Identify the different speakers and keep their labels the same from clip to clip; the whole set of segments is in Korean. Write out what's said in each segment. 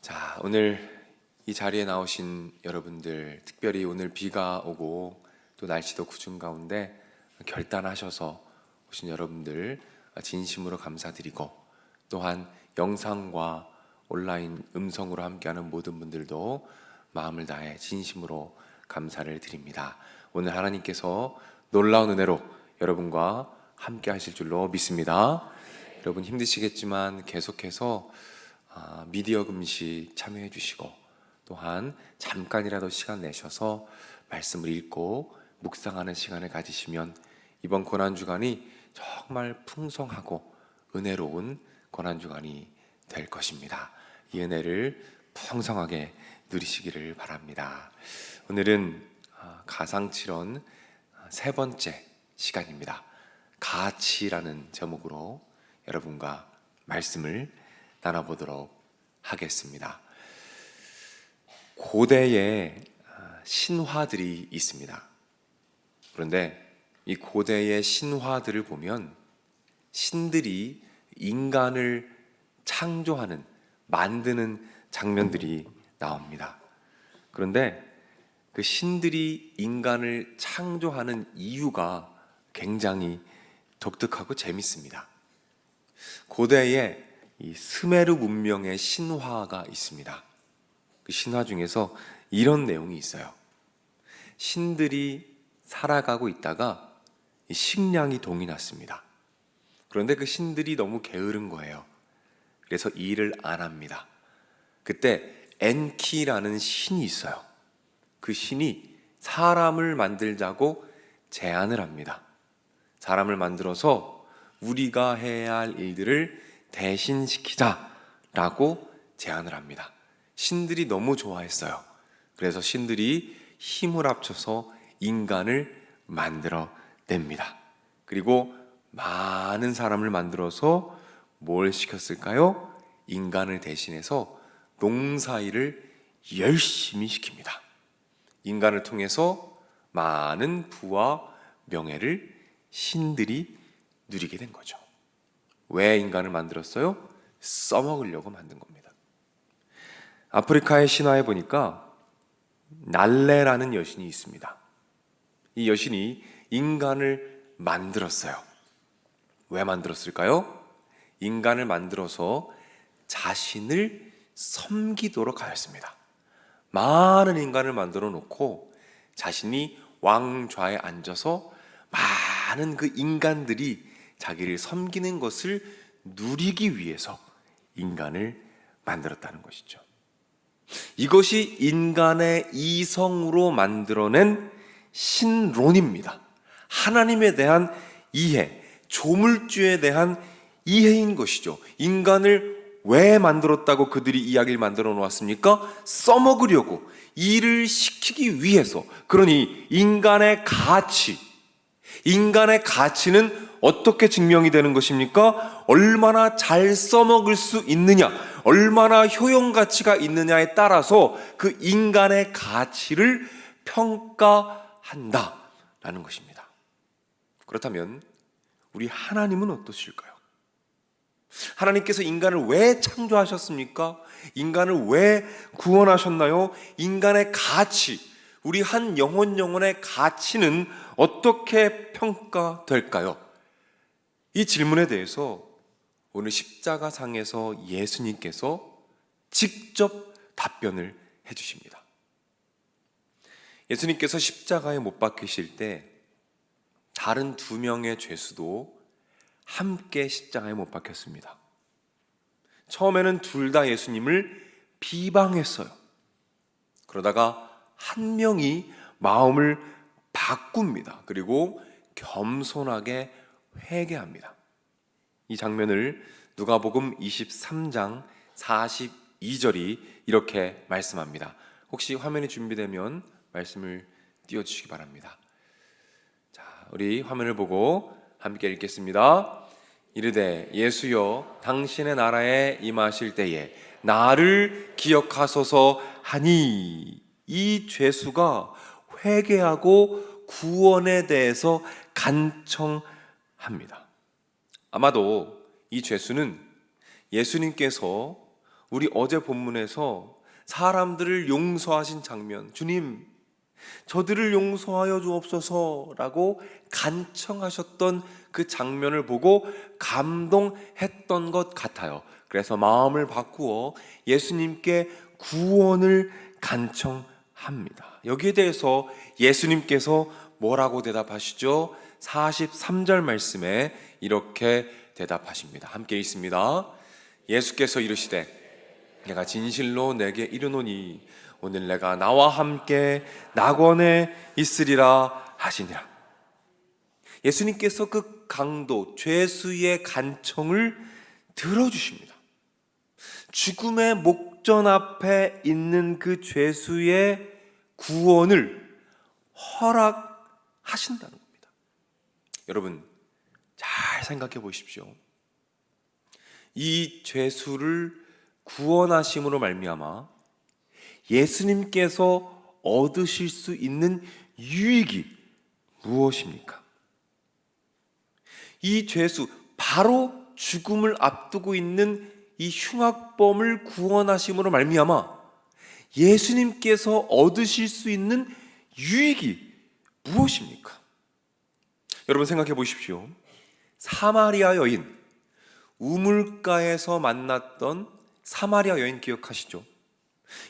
Speaker 1: 자, 오늘 이 자리에 나오신 여러분들, 특별히 오늘 비가 오고 또 날씨도 궂은 가운데 결단하셔서 오신 여러분들 진심으로 감사드리고, 또한 영상과 온라인 음성으로 함께하는 모든 분들도 마음을 다해 진심으로 감사를 드립니다. 오늘 하나님께서 놀라운 은혜로 여러분과 함께 하실 줄로 믿습니다. 여러분 힘드시겠지만 계속해서 미디어 금식 참여해 주시고, 또한 잠깐이라도 시간 내셔서 말씀을 읽고 묵상하는 시간을 가지시면 이번 고난주간이 정말 풍성하고 은혜로운 고난주간이 될 것입니다. 이 은혜를 풍성하게 누리시기를 바랍니다. 오늘은 가상칠언 세 번째 시간입니다. 가치라는 제목으로 여러분과 말씀을 나눠보도록 하겠습니다. 고대에 신화들이 있습니다. 그런데 이 고대의 신화들을 보면 신들이 인간을 창조하는, 만드는 장면들이 나옵니다. 그런데 그 신들이 인간을 창조하는 이유가 굉장히 독특하고 재밌습니다. 고대에 이 스메르 문명의 신화가 있습니다. 그 신화 중에서 이런 내용이 있어요. 신들이 살아가고 있다가 식량이 동이 났습니다. 그런데 그 신들이 너무 게으른 거예요. 그래서 일을 안 합니다. 그때 엔키라는 신이 있어요. 그 신이 사람을 만들자고 제안을 합니다. 사람을 만들어서 우리가 해야 할 일들을 대신시키자라고 제안을 합니다. 신들이 너무 좋아했어요. 그래서 신들이 힘을 합쳐서 인간을 만들어냅니다. 그리고 많은 사람을 만들어서 뭘 시켰을까요? 인간을 대신해서 농사일을 열심히 시킵니다. 인간을 통해서 많은 부와 명예를 신들이 누리게 된 거죠. 왜 인간을 만들었어요? 써먹으려고 만든 겁니다. 아프리카의 신화에 보니까 날레라는 여신이 있습니다. 이 여신이 인간을 만들었어요. 왜 만들었을까요? 인간을 만들어서 자신을 섬기도록 하였습니다. 많은 인간을 만들어 놓고 자신이 왕좌에 앉아서 많은 그 인간들이 자기를 섬기는 것을 누리기 위해서 인간을 만들었다는 것이죠. 이것이 인간의 이성으로 만들어낸 신론입니다. 하나님에 대한 이해, 조물주에 대한 이해인 것이죠. 인간을 왜 만들었다고 그들이 이야기를 만들어 놓았습니까? 써먹으려고, 일을 시키기 위해서. 그러니 인간의 가치는 어떻게 증명이 되는 것입니까? 얼마나 잘 써먹을 수 있느냐, 얼마나 효용가치가 있느냐에 따라서 그 인간의 가치를 평가한다라는 것입니다. 그렇다면 우리 하나님은 어떠실까요? 하나님께서 인간을 왜 창조하셨습니까? 인간을 왜 구원하셨나요? 인간의 가치, 우리 한 영혼의 가치는 어떻게 평가될까요? 이 질문에 대해서 오늘 십자가상에서 예수님께서 직접 답변을 해주십니다. 예수님께서 십자가에 못 박히실 때 다른 두 명의 죄수도 함께 십자가에 못 박혔습니다. 처음에는 둘 다 예수님을 비방했어요. 그러다가 한 명이 마음을 바꿉니다. 그리고 겸손하게 회개합니다. 이 장면을 누가복음 23장 42절이 이렇게 말씀합니다. 혹시 화면이 준비되면 말씀을 띄워주시기 바랍니다. 자, 우리 화면을 보고 함께 읽겠습니다. 이르되 예수여 당신의 나라에 임하실 때에 나를 기억하소서 하니, 이 죄수가 회개하고 구원에 대해서 간청합니다. 아마도 이 죄수는 예수님께서 우리 어제 본문에서 사람들을 용서하신 장면, 주님, 저들을 용서하여 주옵소서라고 간청하셨던 그 장면을 보고 감동했던 것 같아요. 그래서 마음을 바꾸어 예수님께 구원을 간청합니다. 여기에 대해서 예수님께서 뭐라고 대답하시죠? 43절 말씀에 이렇게 대답하십니다. 함께 읽습니다. 예수께서 이르시되 내가 진실로 내게 이르노니 오늘 내가 나와 함께 낙원에 있으리라 하시니라. 예수님께서 그 강도 죄수의 간청을 들어주십니다. 죽음의 목전 앞에 있는 그 죄수의 구원을 허락하신다는 겁니다. 여러분, 잘 생각해 보십시오. 이 죄수를 구원하심으로 말미암아 예수님께서 얻으실 수 있는 유익이 무엇입니까? 이 죄수, 바로 죽음을 앞두고 있는 이 흉악범을 구원하심으로 말미암아 예수님께서 얻으실 수 있는 유익이 무엇입니까? 여러분 생각해 보십시오. 사마리아 여인, 우물가에서 만났던 사마리아 여인 기억하시죠?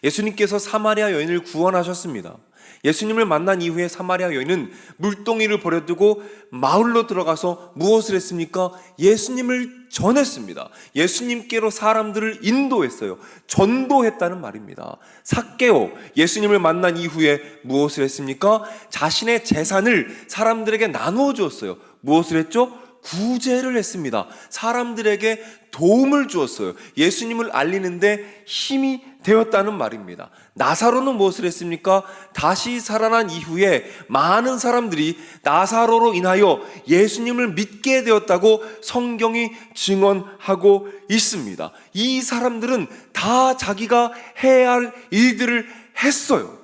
Speaker 1: 예수님께서 사마리아 여인을 구원하셨습니다. 예수님을 만난 이후에 사마리아 여인은 물동이를 버려두고 마을로 들어가서 무엇을 했습니까? 예수님을 전했습니다. 예수님께로 사람들을 인도했어요. 전도했다는 말입니다. 삭개오, 예수님을 만난 이후에 무엇을 했습니까? 자신의 재산을 사람들에게 나누어 주었어요. 무엇을 했죠? 구제를 했습니다. 사람들에게 도움을 주었어요. 예수님을 알리는데 힘이 되었다는 말입니다. 나사로는 무엇을 했습니까? 다시 살아난 이후에 많은 사람들이 나사로로 인하여 예수님을 믿게 되었다고 성경이 증언하고 있습니다. 이 사람들은 다 자기가 해야 할 일들을 했어요.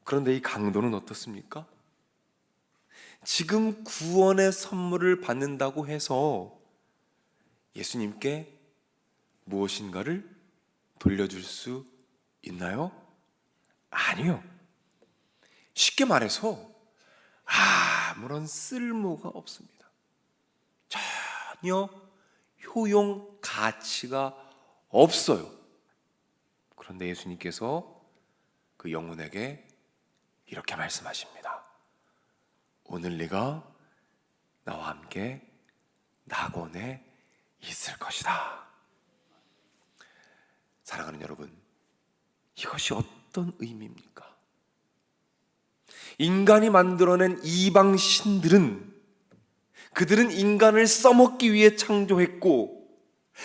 Speaker 1: 그런데 이 강도는 어떻습니까? 지금 구원의 선물을 받는다고 해서 예수님께 무엇인가를 돌려줄 수 있나요? 아니요. 쉽게 말해서 아무런 쓸모가 없습니다. 전혀 효용 가치가 없어요. 그런데 예수님께서 그 영혼에게 이렇게 말씀하십니다. 오늘 네가 나와 함께 낙원에 있을 것이다. 사랑하는 여러분, 이것이 어떤 의미입니까? 인간이 만들어낸 이방 신들은 그들은 인간을 써먹기 위해 창조했고,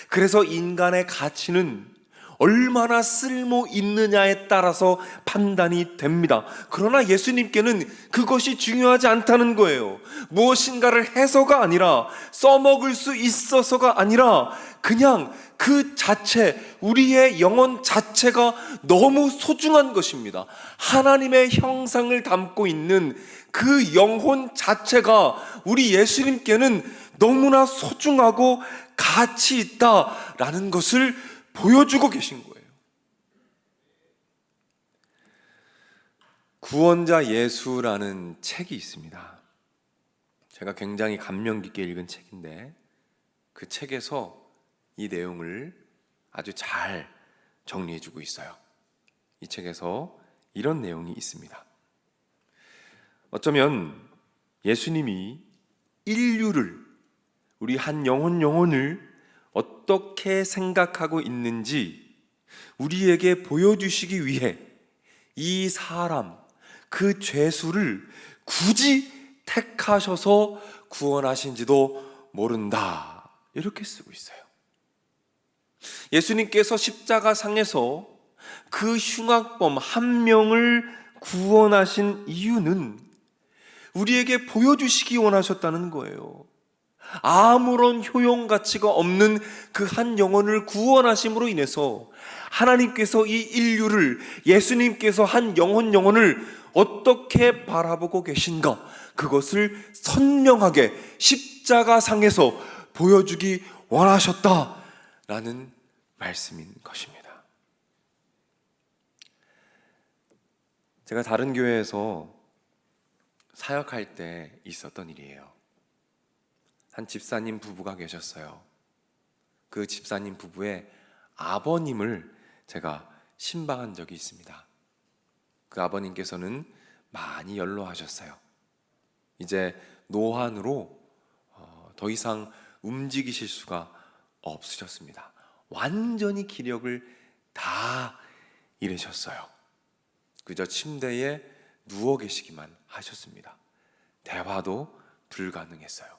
Speaker 1: 그래서 인간의 가치는 얼마나 쓸모 있느냐에 따라서 판단이 됩니다. 그러나 예수님께는 그것이 중요하지 않다는 거예요. 무엇인가를 해서가 아니라, 써먹을 수 있어서가 아니라, 그냥 그 자체, 우리의 영혼 자체가 너무 소중한 것입니다. 하나님의 형상을 담고 있는 그 영혼 자체가 우리 예수님께는 너무나 소중하고 가치 있다라는 것을 보여주고 계신 거예요. 구원자 예수라는 책이 있습니다. 제가 굉장히 감명 깊게 읽은 책인데 그 책에서 이 내용을 아주 잘 정리해주고 있어요. 이 책에서 이런 내용이 있습니다. 어쩌면 예수님이 인류를, 우리 한 영혼을 어떻게 생각하고 있는지 우리에게 보여주시기 위해 이 사람, 그 죄수를 굳이 택하셔서 구원하신지도 모른다, 이렇게 쓰고 있어요. 예수님께서 십자가상에서 그 흉악범 한 명을 구원하신 이유는 우리에게 보여주시기 원하셨다는 거예요. 아무런 효용 가치가 없는 그 한 영혼을 구원하심으로 인해서 하나님께서 이 인류를, 예수님께서 한 영혼을 어떻게 바라보고 계신가, 그것을 선명하게 십자가상에서 보여주기 원하셨다라는 말씀인 것입니다. 제가 다른 교회에서 사역할 때 있었던 일이에요. 한 집사님 부부가 계셨어요. 그 집사님 부부의 아버님을 제가 신방한 적이 있습니다. 그 아버님께서는 많이 연로하셨어요. 이제 노환으로 더 이상 움직이실 수가 없으셨습니다. 완전히 기력을 다 잃으셨어요. 그저 침대에 누워 계시기만 하셨습니다. 대화도 불가능했어요.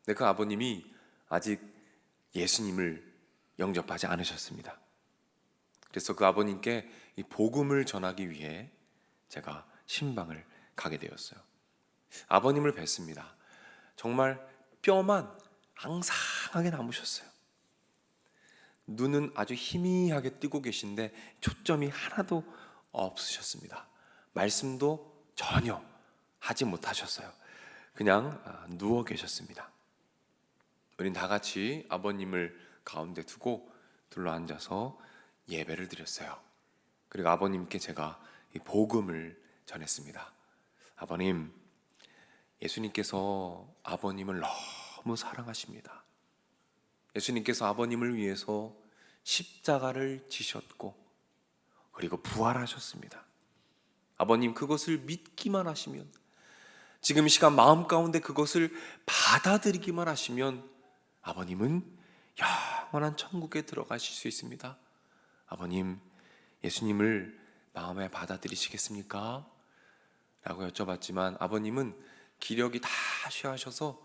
Speaker 1: 근데 그 아버님이 아직 예수님을 영접하지 않으셨습니다. 그래서 그 아버님께 이 복음을 전하기 위해 제가 신방을 가게 되었어요. 아버님을 뵀습니다. 정말 뼈만 앙상하게 남으셨어요. 눈은 아주 희미하게 뜨고 계신데 초점이 하나도 없으셨습니다. 말씀도 전혀 하지 못하셨어요. 그냥 누워 계셨습니다. 우린 다 같이 아버님을 가운데 두고 둘러앉아서 예배를 드렸어요. 그리고 아버님께 제가 이 복음을 전했습니다. 아버님, 예수님께서 아버님을 너무 사랑하십니다. 예수님께서 아버님을 위해서 십자가를 지셨고 그리고 부활하셨습니다. 아버님, 그것을 믿기만 하시면, 지금 이 시간 마음 가운데 그것을 받아들이기만 하시면 아버님은 영원한 천국에 들어가실 수 있습니다. 아버님, 예수님을 마음에 받아들이시겠습니까? 라고 여쭤봤지만 아버님은 기력이 다 쇠하셔서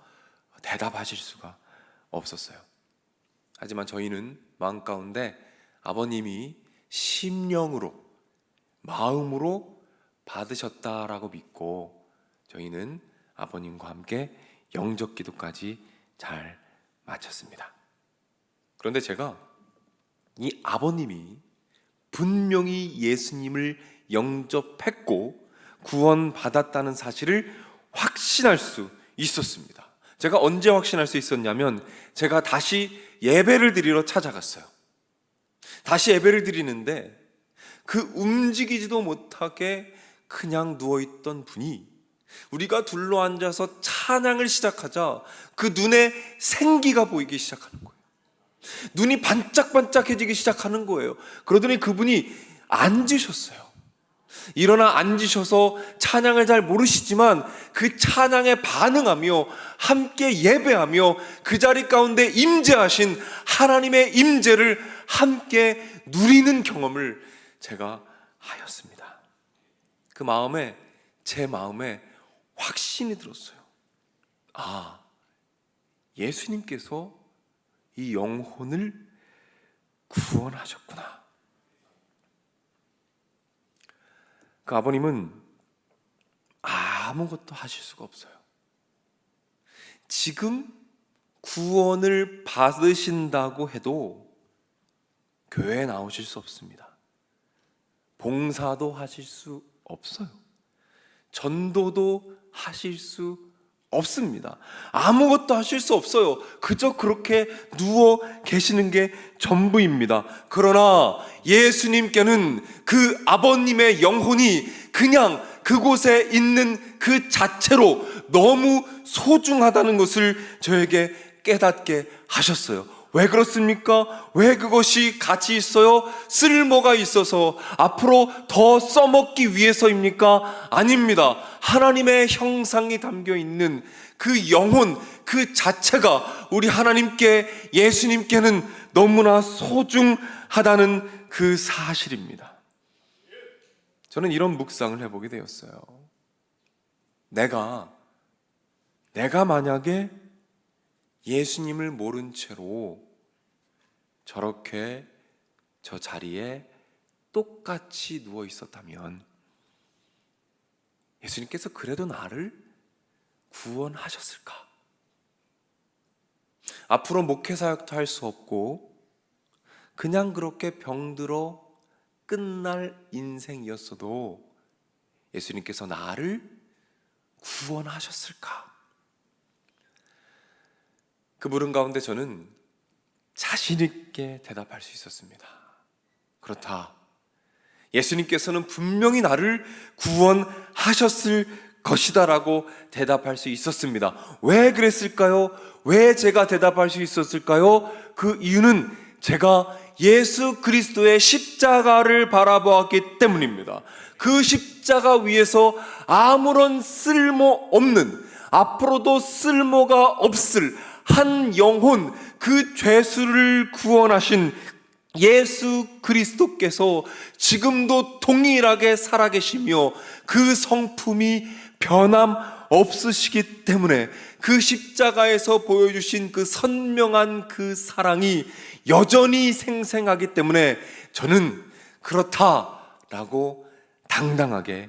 Speaker 1: 대답하실 수가 없었어요. 하지만 저희는 마음 가운데 아버님이 심령으로, 마음으로 받으셨다라고 믿고 저희는 아버님과 함께 영접 기도까지 잘 마쳤습니다. 그런데 제가 이 아버님이 분명히 예수님을 영접했고 구원받았다는 사실을 확신할 수 있었습니다. 제가 언제 확신할 수 있었냐면 제가 다시 예배를 드리러 찾아갔어요. 다시 예배를 드리는데 그 움직이지도 못하게 그냥 누워있던 분이 우리가 둘러앉아서 찬양을 시작하자 그 눈에 생기가 보이기 시작하는 거예요. 눈이 반짝반짝해지기 시작하는 거예요. 그러더니 그분이 앉으셨어요. 일어나 앉으셔서 찬양을 잘 모르시지만 그 찬양에 반응하며 함께 예배하며 그 자리 가운데 임재하신 하나님의 임재를 함께 누리는 경험을 제가 하였습니다. 그 마음에, 제 마음에 확신이 들었어요. 아, 예수님께서 이 영혼을 구원하셨구나. 그 아버님은 아무것도 하실 수가 없어요. 지금 구원을 받으신다고 해도 교회에 나오실 수 없습니다. 봉사도 하실 수 없어요. 전도도 하실 수 없습니다. 아무것도 하실 수 없어요. 그저 그렇게 누워 계시는 게 전부입니다. 그러나 예수님께는 그 아버님의 영혼이 그냥 그곳에 있는 그 자체로 너무 소중하다는 것을 저에게 깨닫게 하셨어요. 왜 그렇습니까? 왜 그것이 가치 있어요? 쓸모가 있어서 앞으로 더 써먹기 위해서입니까? 아닙니다. 하나님의 형상이 담겨 있는 그 영혼 그 자체가 우리 하나님께, 예수님께는 너무나 소중하다는 그 사실입니다. 저는 이런 묵상을 해보게 되었어요. 내가 만약에 예수님을 모른 채로 저렇게 저 자리에 똑같이 누워 있었다면 예수님께서 그래도 나를 구원하셨을까? 앞으로 목회 사역도 할 수 없고 그냥 그렇게 병들어 끝날 인생이었어도 예수님께서 나를 구원하셨을까? 그 물음 가운데 저는 자신 있게 대답할 수 있었습니다. 그렇다. 예수님께서는 분명히 나를 구원하셨을 것이다 라고 대답할 수 있었습니다. 왜 그랬을까요? 왜 제가 대답할 수 있었을까요? 그 이유는 제가 예수 그리스도의 십자가를 바라보았기 때문입니다. 그 십자가 위에서 아무런 쓸모없는, 앞으로도 쓸모가 없을 한 영혼, 그 죄수를 구원하신 예수 그리스도께서 지금도 동일하게 살아계시며 그 성품이 변함없으시기 때문에 그 십자가에서 보여주신 그 선명한 그 사랑이 여전히 생생하기 때문에 저는 그렇다라고 당당하게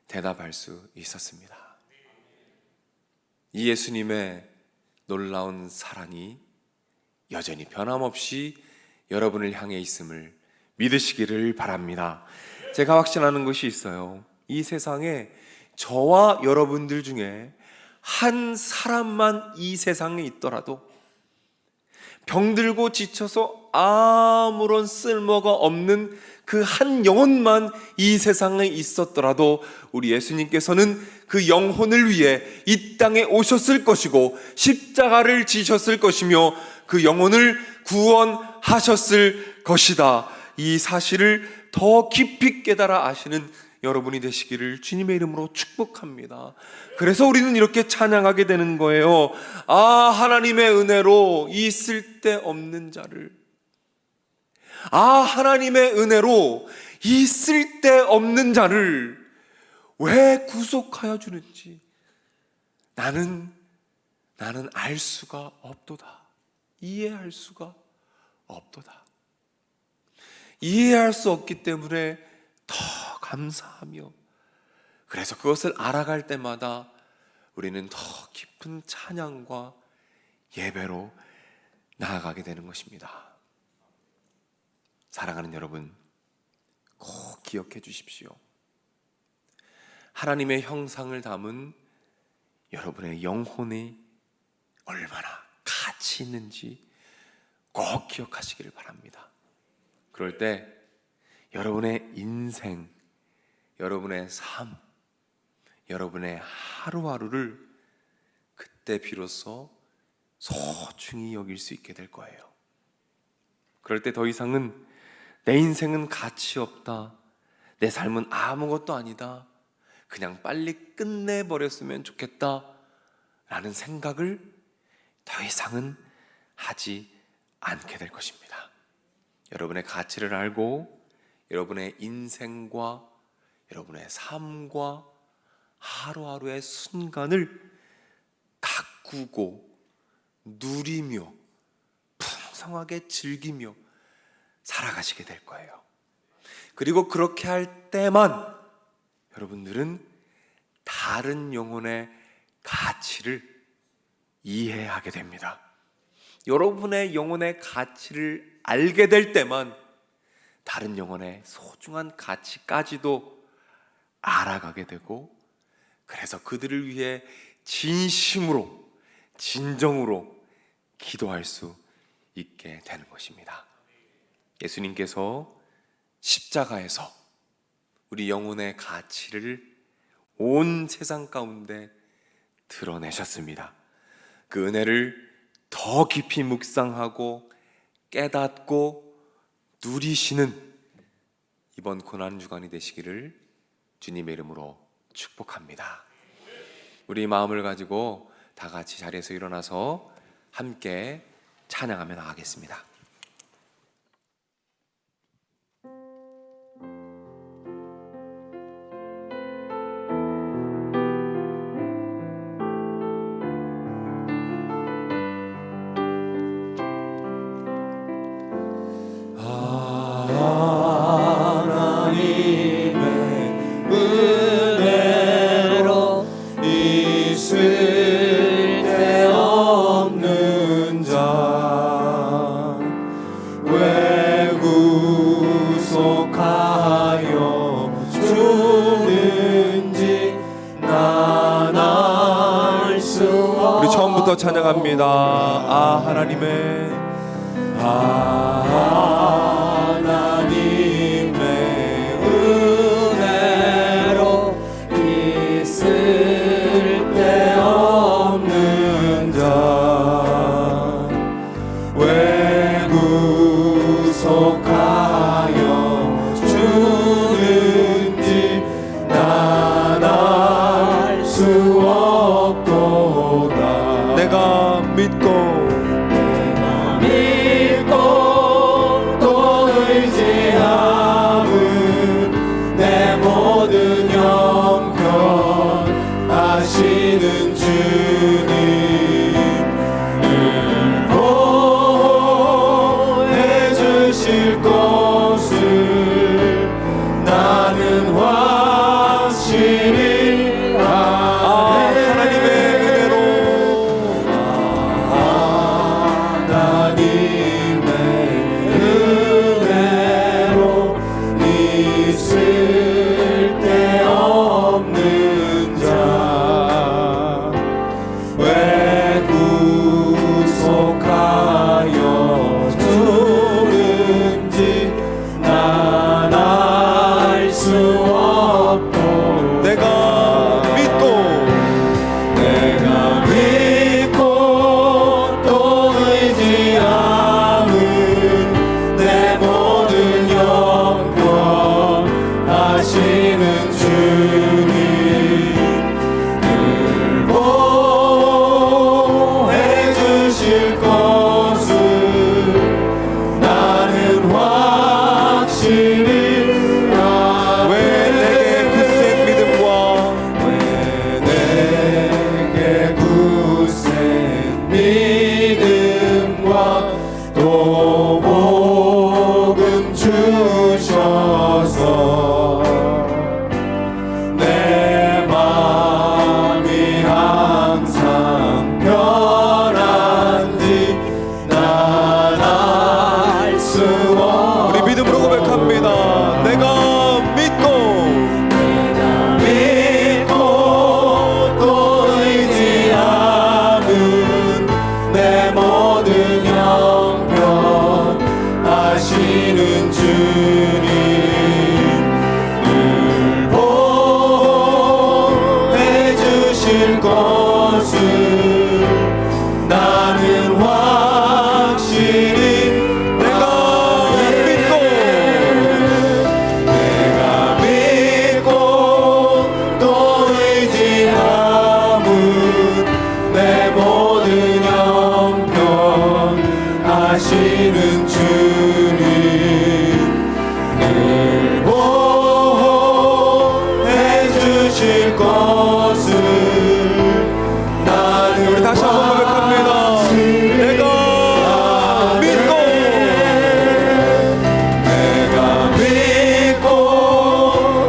Speaker 1: 대답할 수 있었습니다. 이 예수님의 놀라운 사랑이 여전히 변함없이 여러분을 향해 있음을 믿으시기를 바랍니다. 제가 확신하는 것이 있어요. 이 세상에 저와 여러분들 중에 한 사람만 이 세상에 있더라도, 병들고 지쳐서 아무런 쓸모가 없는 그 한 영혼만 이 세상에 있었더라도 우리 예수님께서는 그 영혼을 위해 이 땅에 오셨을 것이고 십자가를 지셨을 것이며 그 영혼을 구원하셨을 것이다. 이 사실을 더 깊이 깨달아 아시는 여러분이 되시기를 주님의 이름으로 축복합니다. 그래서 우리는 이렇게 찬양하게 되는 거예요. 아, 하나님의 은혜로 이 쓸데없는 자를, 아, 하나님의 은혜로 이 쓸데없는 자를 왜 구속하여 주는지 나는 알 수가 없도다. 이해할 수가 없도다. 이해할 수 없기 때문에 더 감사하며, 그래서 그것을 알아갈 때마다 우리는 더 깊은 찬양과 예배로 나아가게 되는 것입니다. 사랑하는 여러분, 꼭 기억해 주십시오. 하나님의 형상을 담은 여러분의 영혼이 얼마나 가치 있는지 꼭 기억하시기를 바랍니다. 그럴 때 여러분의 인생, 여러분의 삶, 여러분의 하루하루를 그때 비로소 소중히 여길 수 있게 될 거예요. 그럴 때 더 이상은 내 인생은 가치 없다, 내 삶은 아무것도 아니다, 그냥 빨리 끝내버렸으면 좋겠다 라는 생각을 더 이상은 하지 않게 될 것입니다. 여러분의 가치를 알고 여러분의 인생과 여러분의 삶과 하루하루의 순간을 가꾸고 누리며 풍성하게 즐기며 살아가시게 될 거예요. 그리고 그렇게 할 때만 여러분들은 다른 영혼의 가치를 이해하게 됩니다. 여러분의 영혼의 가치를 알게 될 때만 다른 영혼의 소중한 가치까지도 알아가게 되고, 그래서 그들을 위해 진심으로, 진정으로 기도할 수 있게 되는 것입니다. 예수님께서 십자가에서 우리 영혼의 가치를 온 세상 가운데 드러내셨습니다. 그 은혜를 더 깊이 묵상하고 깨닫고 누리시는 이번 고난주간이 되시기를 주님의 이름으로 축복합니다. 우리 마음을 가지고 다 같이 자리에서 일어나서 함께 찬양하며 나가겠습니다. 찬양합니다. 아, 하나님의 하나님의 은혜로 있을 데 없는 자 왜 구속하여 주는지 난 알 수 없도다. 내가 믿고 또 의지함은 내 모든 형편 아시는 주님을 보호해 주실 것을 나는 확실히 하나님의 은혜로 하나님의 은혜로 있을 데 없는 자 왜 구속하여 주는지 난 알 수 없고 내가 믿고 또 의지함은 내 모든 형편 아시는 주님을 보호해 주실 것을 나는 확실히 왜 내게 굳센 믿음과 왜 내게 굳센 믿음과 또 복음 주셔서 내 마음이 항상 편한지 난 알 수 없. 우리 믿음으로 고백합니다. 내가 믿고 또 의지함은 내 모든 형편 아시는 주님을 보호해 주실 것을 나는 확실히 내가 믿고 또 의지함은 내 모든 형편 아시는 주님을 보호해 주실 것을 나는 우리 다시 한번 고백합니다. 내가 믿고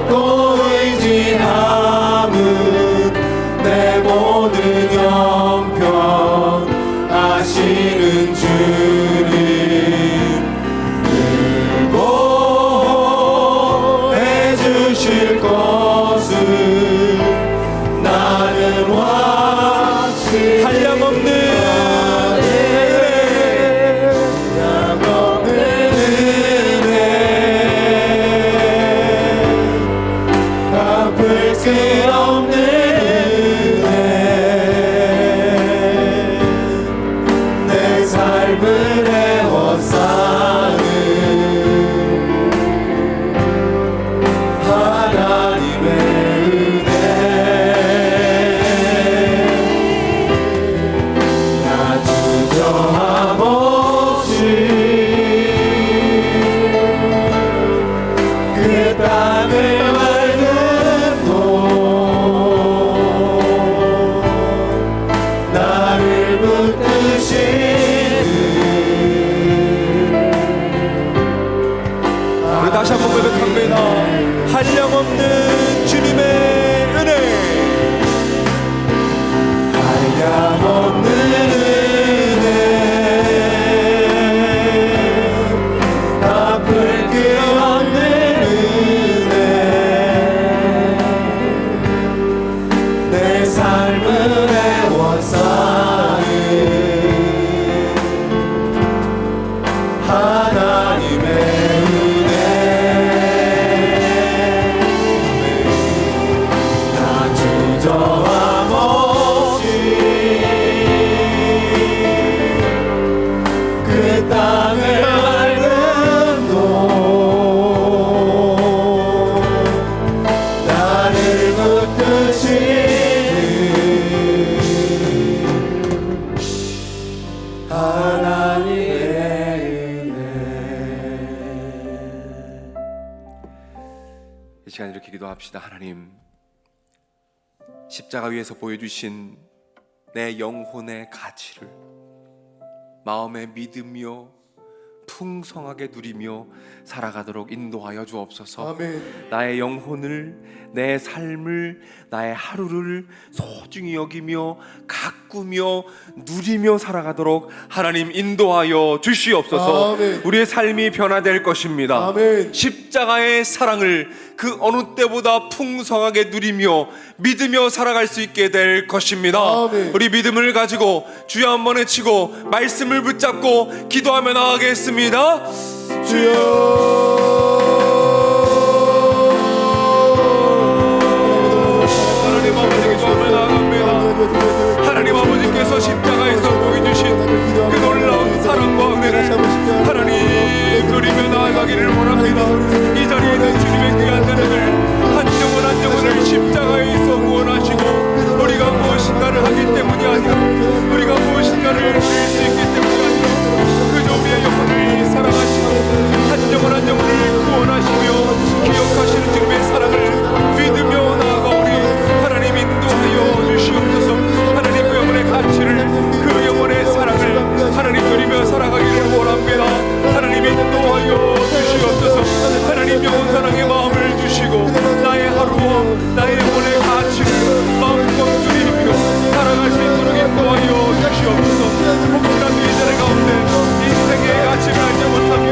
Speaker 1: 또 의지함은 내 모든 형편 아시는 주님을 보호해 주실 것을 나는 확실히 한량없는 갚을 수 없는 은혜 내 삶을 에워싸는 하나님의 은혜 나 주저함 없이 그 땅을 나를 붙드시는 우리 다시 한번 고백합니다. 한량없는 주님의 은혜 한량없는 은혜 갚을 그 없는 은혜 내 삶을 에워싸는 이 시간 이렇게 기도합시다. 하나님, 십자가 위에서 보여주신 내 영혼의 가치를 마음에 믿으며 풍성하게 누리며 살아가도록 인도하여 주옵소서.
Speaker 2: 아멘.
Speaker 1: 나의 영혼을, 내 삶을, 나의 하루를 소중히 여기며 가꾸며 누리며 살아가도록 하나님 인도하여 주시옵소서.
Speaker 2: 아멘.
Speaker 1: 우리의 삶이 변화될 것입니다.
Speaker 2: 아멘.
Speaker 1: 십자가의 사랑을 그 어느 때보다 풍성하게 누리며 믿으며 살아갈 수 있게 될 것입니다.
Speaker 2: 아멘.
Speaker 1: 우리 믿음을 가지고 주여 한번 외치고 말씀을 붙잡고 기도하며 나아가겠습니다. 주여. 하나님 아버지께 기도하며 나아갑니다. 하나님 아버지께서 십자가에서 보여주신 그 놀라운 사랑과 은혜를 하나님 누리며 나아가기를 원합니다. 이 자리에 있는 주님의 귀한 은혜를 한 영혼 한 영혼을 십자가에서 구원하시고 우리가 무엇인가를 하기 때문이 아니라 우리가 무엇인가를 드릴 수 있기 때문이 아니라 그저 우리의 영혼을 사랑하시고 한 영혼 한 영혼을 구원하시며 기억하시는 주님의 사랑을 믿으며 나아가오리. 하나님 인도하여 주시옵소서. 하나님 그 영혼의 가치를 그 영혼의 사랑을 하나님 누리며 살아가기를 원합니다. 하나님 인도하여 주시옵소서. 하나님 영혼 사랑의 마음을 주시고 나의 하루와 나의 영혼의 가치를 마음껏 누리며 살아갈 수 있도록 인도하여 주시옵소서. 혹시나 이 자리 가운데 인생의 가치를 알지 못하며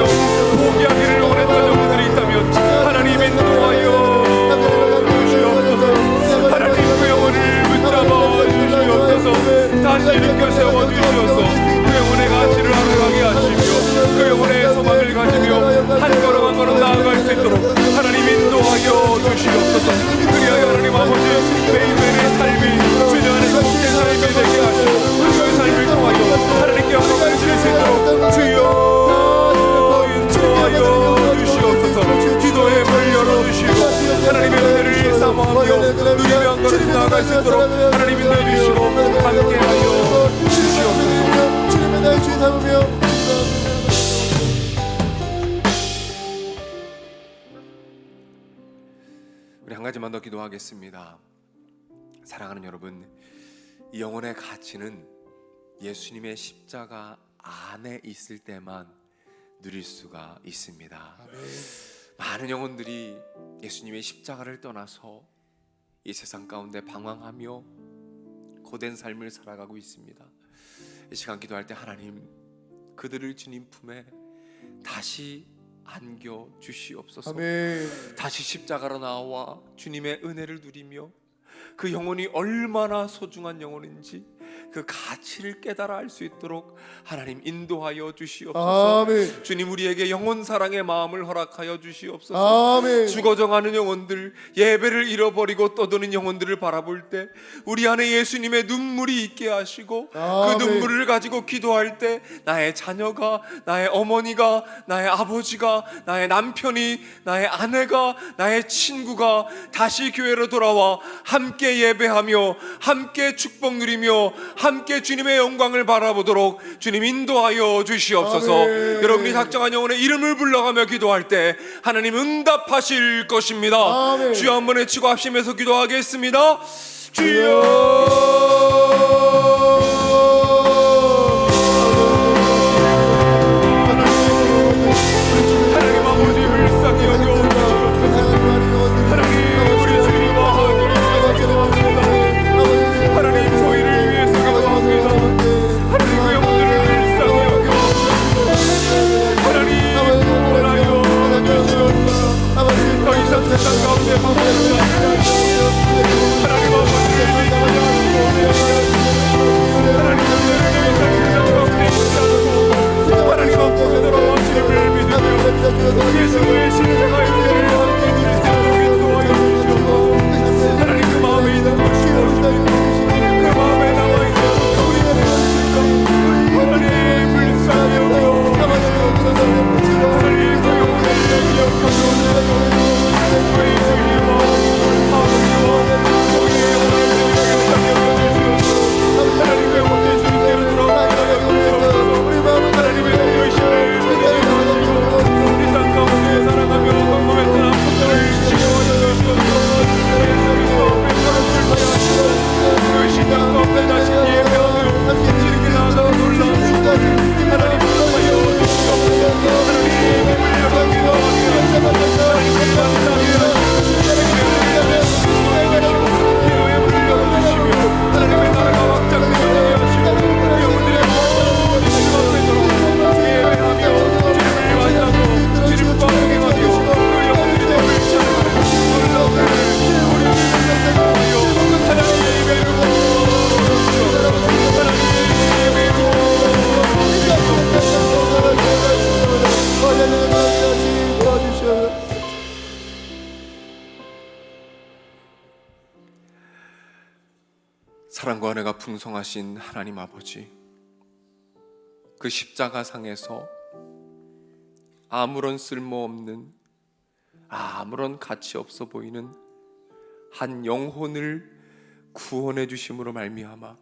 Speaker 1: 포기하기를 원했던 영혼들이 있다면 하나님 인도하여 주시옵소서. 하나님 그 영혼을 붙잡아 주시옵소서. 다시 일으켜 세워 주시옵소서. 그 영혼의 가치를 알아가게 하시며 그 영혼의 소망을 가지며 한 걸음 한 걸음 나아갈 수 있도록 하나님 인도하여 주시옵소서. 그리하여 하나님 아버지 매일매일의 삶이 주님 안에서 복된 삶이 되게 하시고 그 삶을 통하여 하나님께 영광을 드릴 수 있도록 주여 인도하여 주시옵소서. 기도의 문을 열어주시고 하나님의 은혜를 사모하며 누리며 한 걸음 나아갈 수 있도록 하나님 인도해 주시고 함께하여 주시옵소서.
Speaker 2: 주님의 나의 주인 삼으며
Speaker 1: 우리 한 가지만 더 기도하겠습니다. 사랑하는 여러분, 이 영혼의 가치는 예수님의 십자가 안에 있을 때만 누릴 수가 있습니다.
Speaker 2: 아멘.
Speaker 1: 많은 영혼들이 예수님의 십자가를 떠나서 이 세상 가운데 방황하며 고된 삶을 살아가고 있습니다. 이 시간 기도할 때 하나님 그들을 주님 품에 다시 안겨 주시옵소서.
Speaker 2: 아멘.
Speaker 1: 다시 십자가로 나와 주님의 은혜를 누리며 그 영혼이 얼마나 소중한 영혼인지 그 가치를 깨달아 알 수 있도록 하나님 인도하여 주시옵소서.
Speaker 2: 아멘.
Speaker 1: 주님 우리에게 영혼 사랑의 마음을 허락하여 주시옵소서.
Speaker 2: 아멘.
Speaker 1: 죽어져가는 영혼들, 예배를 잃어버리고 떠도는 영혼들을 바라볼 때 우리 안에 예수님의 눈물이 있게 하시고
Speaker 2: 아멘.
Speaker 1: 그 눈물을 가지고 기도할 때 나의 자녀가, 나의 어머니가, 나의 아버지가, 나의 남편이, 나의 아내가, 나의 친구가 다시 교회로 돌아와 함께 예배하며 함께 축복 누리며 함께 주님의 영광을 바라보도록 주님 인도하여 주시옵소서.
Speaker 2: 아멘.
Speaker 1: 여러분이 작정한 영혼의 이름을 불러가며 기도할 때 하나님 응답하실 것입니다.
Speaker 2: 아멘.
Speaker 1: 주여 한번 외치고 합심해서 기도하겠습니다. 주여. 하나님 아버지 불쌍히 여겨주시옵소서. 하나님 우리 주님과 하나님 저희를 위해서 기도합니다. 하나님 그 영혼들을 불쌍히 여겨주시옵소서. 하나님 구원하여 주시옵소서. 더 이상 세상 가운데 방황하지 않게 하나님 아버지를 믿고 사랑과 은혜가 풍성하신 하나님 아버지, 그 십자가상에서 아무런 쓸모없는, 아무런 가치 없어 보이는 한 영혼을 구원해 주심으로 말미암아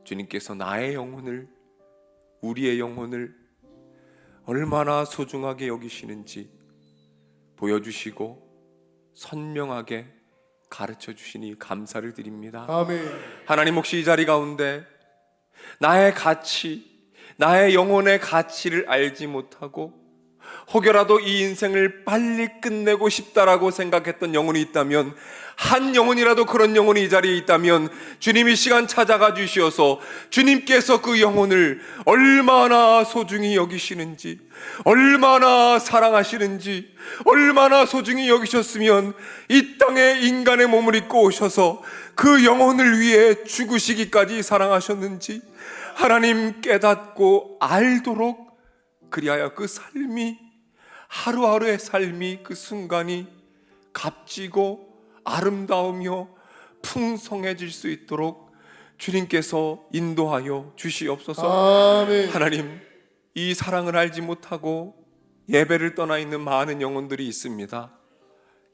Speaker 1: 주님께서 나의 영혼을, 우리의 영혼을 얼마나 소중하게 여기시는지 보여주시고 선명하게 가르쳐 주시니 감사를 드립니다.
Speaker 2: 아멘.
Speaker 1: 하나님, 혹시 이 자리 가운데 나의 가치, 나의 영혼의 가치를 알지 못하고 혹여라도 이 인생을 빨리 끝내고 싶다라고 생각했던 영혼이 있다면, 한 영혼이라도 그런 영혼이 이 자리에 있다면 주님이 시간 찾아가 주시어서 주님께서 그 영혼을 얼마나 소중히 여기시는지, 얼마나 사랑하시는지, 얼마나 소중히 여기셨으면 이 땅에 인간의 몸을 입고 오셔서 그 영혼을 위해 죽으시기까지 사랑하셨는지 하나님 깨닫고 알도록, 그리하여 그 삶이, 하루하루의 삶이, 그 순간이 값지고 아름다우며 풍성해질 수 있도록 주님께서 인도하여 주시옵소서.
Speaker 2: 아멘.
Speaker 1: 하나님, 이 사랑을 알지 못하고 예배를 떠나 있는 많은 영혼들이 있습니다.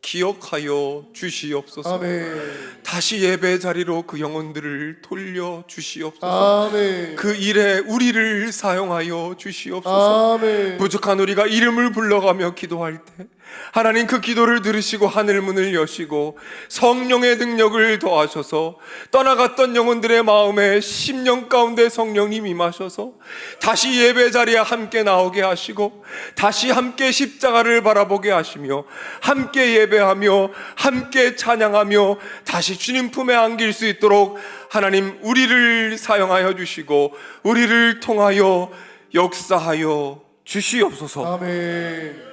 Speaker 1: 기억하여 주시옵소서.
Speaker 2: 아멘.
Speaker 1: 다시 예배 자리로 그 영혼들을 돌려 주시옵소서.
Speaker 2: 아멘.
Speaker 1: 그 일에 우리를 사용하여 주시옵소서.
Speaker 2: 아멘.
Speaker 1: 부족한 우리가 이름을 불러가며 기도할 때 하나님, 그 기도를 들으시고 하늘 문을 여시고 성령의 능력을 더하셔서 떠나갔던 영혼들의 마음에 심령 가운데 성령님 임하셔서 다시 예배 자리에 함께 나오게 하시고 다시 함께 십자가를 바라보게 하시며 함께 예배하며 함께 찬양하며 다시 주님 품에 안길 수 있도록 하나님, 우리를 사용하여 주시고 우리를 통하여 역사하여 주시옵소서.
Speaker 2: 아멘.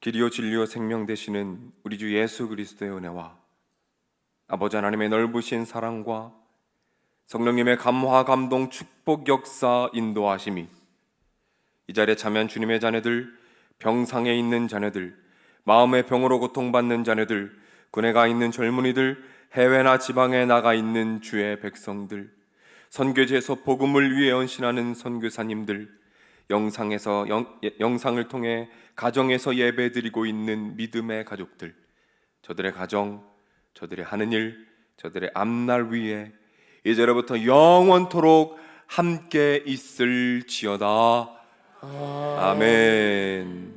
Speaker 1: 길이요 진리요 생명 되시는 우리 주 예수 그리스도의 은혜와 아버지 하나님의 넓으신 사랑과 성령님의 감화 감동 축복 역사 인도하심이 이 자리에 참여한 주님의 자녀들, 병상에 있는 자녀들, 마음의 병으로 고통받는 자녀들, 군에 가 있는 젊은이들, 해외나 지방에 나가 있는 주의 백성들, 선교지에서 복음을 위해 헌신하는 선교사님들, 영상을 통해 가정에서 예배드리고 있는 믿음의 가족들, 저들의 가정, 저들의 하는 일, 저들의 앞날 위에 이제로부터 영원토록 함께 있을지어다. 아멘.